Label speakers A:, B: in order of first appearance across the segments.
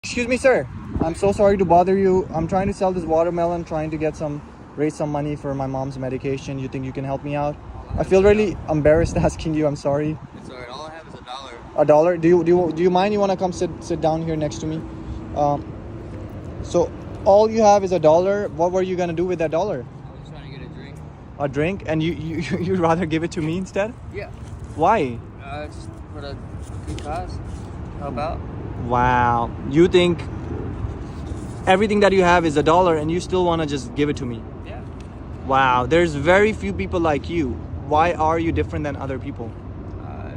A: Excuse me, sir. I'm so sorry to bother you. I'm trying to sell this watermelon, trying to raise some money for my mom's medication. You think you can help me out? I feel really embarrassed asking you. I'm sorry.
B: It's alright. All I have is $1.
A: $1? Do you mind? You want to come sit down here next to me? So all you have is $1. What were you gonna do with that $1?
B: I was trying to get a drink.
A: A drink? And you'd rather give it to me instead?
B: Yeah.
A: Why?
B: Just for the good cause. Help out.
A: Wow. You think everything that you have is $1 and you still want to just give it to me?
B: Yeah.
A: Wow. There's very few people like you. Why are you different than other people?
B: I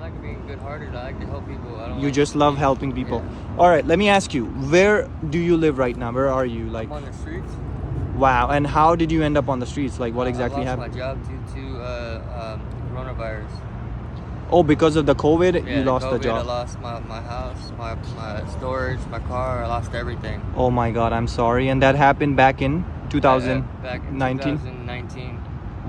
B: like being good-hearted. I like to help people.
A: You just love helping people.
B: Yeah.
A: All right, let me ask you, where do you live right now? Where are you?
B: I'm on the streets.
A: Wow. And how did you end up on the streets? Like, what exactly
B: I lost
A: happened?
B: my job due to coronavirus.
A: Oh, because of the COVID,
B: Yeah,
A: you lost
B: COVID,
A: the job.
B: I lost my house, my storage, my car. I lost everything.
A: Oh my God, I'm sorry. And that happened back in 2019?
B: Back in 2019.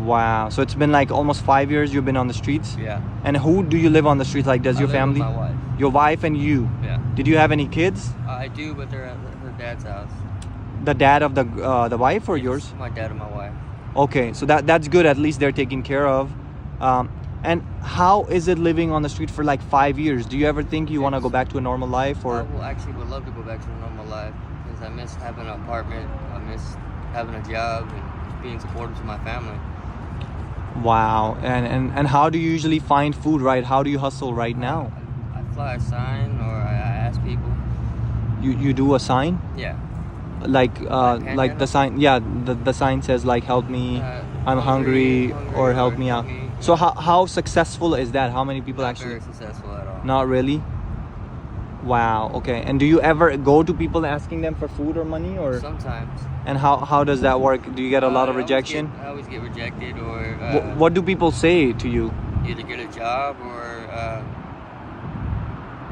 A: Wow. So it's been like almost 5 years you've been on the streets?
B: Yeah.
A: And who do you live on the streets? Like, does
B: I
A: your
B: live with
A: family?
B: my wife.
A: Your wife and you?
B: Yeah.
A: Did you have any kids?
B: I do, but they're at her dad's house.
A: The dad of the wife or yours?
B: My dad and my wife.
A: Okay, so that's good. At least they're taken care of. And how is it living on the street for like 5 years? Do you ever think you want to go back to a normal life, or?
B: Would love to go back to a normal life because I miss having an apartment. I miss having a job and being supportive to my family.
A: Wow. And how do you usually find food, right? How do you hustle right now?
B: I fly a sign or I ask people.
A: You do a sign?
B: Yeah.
A: Like the sign, yeah, the sign says like, help me, I'm hungry, or help me out. So how successful is that? How many people
B: Not
A: actually?
B: very successful at all.
A: Not really? Wow. Okay. And do you ever go to people asking them for food or money, or?
B: Sometimes.
A: And how does that work? Do you get a lot of rejection?
B: I always get rejected, or
A: What do people say to you?
B: either get a job or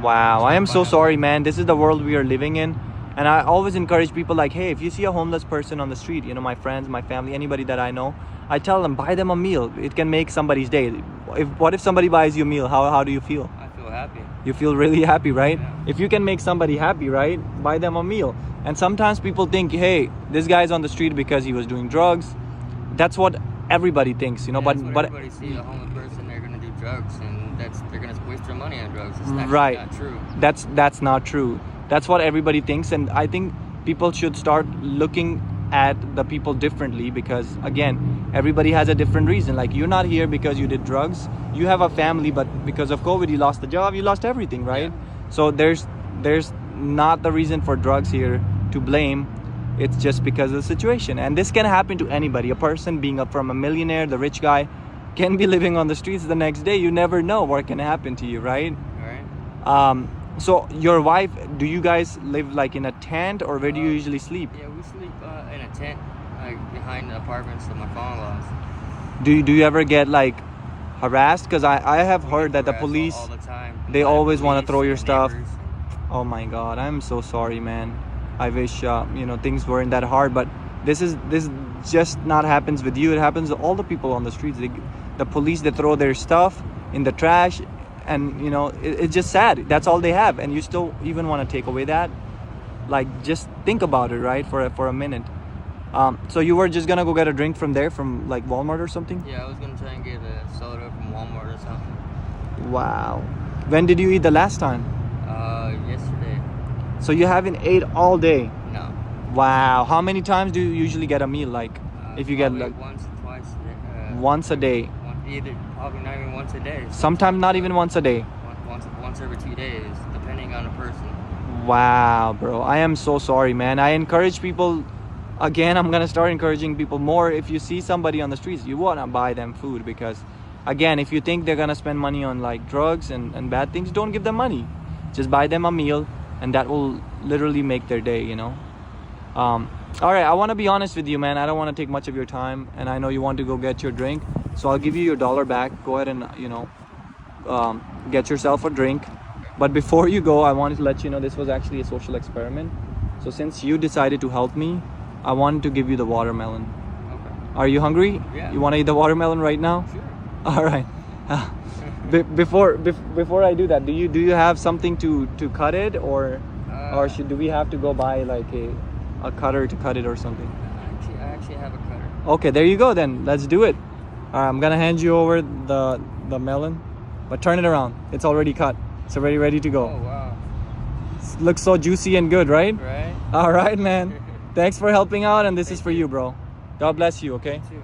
A: Wow, I am so sorry, man. This is the world we are living in. And I always encourage people like, hey, if you see a homeless person on the street, you know, my friends, my family, anybody that I know, I tell them, buy them a meal. It can make somebody's day. What if somebody buys you a meal? How do you feel?
B: I feel happy.
A: You feel really happy, right?
B: Yeah.
A: If you can make somebody happy, right? Buy them a meal. And sometimes people think, hey, this guy's on the street because he was doing drugs. That's what everybody thinks, you know.
B: Yeah,
A: but
B: everybody see a homeless person, they're gonna do drugs, and they're gonna waste their money on drugs. It's actually
A: right.
B: not true.
A: That's not true. That's what everybody thinks, and I think people should start looking at the people differently, because again, everybody has a different reason. Like, you're not here because you did drugs. You have a family, but because of COVID you lost the job, you lost everything, right?
B: Yeah.
A: So there's not the reason for drugs here to blame. It's just because of the situation, and this can happen to anybody. A person being up from a millionaire, the rich guy, can be living on the streets the next day. You never know what can happen to you, right?
B: All right.
A: So your wife, do you guys live like in a tent, or where do you usually sleep?
B: Yeah, we sleep in a tent, like behind the apartments of my father-in-law's.
A: Do you ever get like harassed? Because I have heard that the police,
B: all the time.
A: they always want to
B: Police
A: throw your
B: and
A: stuff.
B: neighbors.
A: Oh my God, I'm so sorry, man. I wish you know, things weren't that hard, but this just not happens with you. It happens to all the people on the streets. The police, they throw their stuff in the trash, and you know, it's just sad. That's all they have, and you still even want to take away that. Like, just think about it, right, for a minute. So you were just gonna go get a drink from there, from like Walmart or something?
B: Yeah, I was gonna try and get a soda from Walmart or something.
A: Wow. When did you eat the last time?
B: Yesterday.
A: So you haven't ate all day?
B: No.
A: Wow. How many times do you usually get a meal? Like, if you get like
B: once, twice,
A: once a day?
B: Either probably not even once a day.
A: Sometimes not even once a day.
B: Once every 2 days, depending on the person.
A: Wow, bro. I am so sorry, man. I encourage people. Again, I'm gonna start encouraging people more. If you see somebody on the streets, you wanna buy them food, because again, if you think they're gonna spend money on like drugs and bad things, don't give them money. Just buy them a meal, and that will literally make their day, you know. All right, I want to be honest with you, man. I don't want to take much of your time, and I know you want to go get your drink, so I'll give you your $1 back. Go ahead and, you know, get yourself a drink. But before you go, I wanted to let you know this was actually a social experiment. So since you decided to help me, I wanted to give you the watermelon.
B: Okay.
A: Are you hungry?
B: Yeah.
A: You want to eat the watermelon right now?
B: Sure.
A: All right. Before I do that, do you have something to cut it, or? Or do we have to go buy like a cutter to cut it or something?
B: I actually have a cutter.
A: Okay, there you go then. Let's do it. All right, I'm gonna hand you over the melon, but turn it around. It's already cut. It's already ready to go.
B: Oh wow.
A: Looks so juicy and good, right?
B: Right.
A: All right, man. Thanks for helping out, and this is for you, bro. God bless you, okay?
B: You too.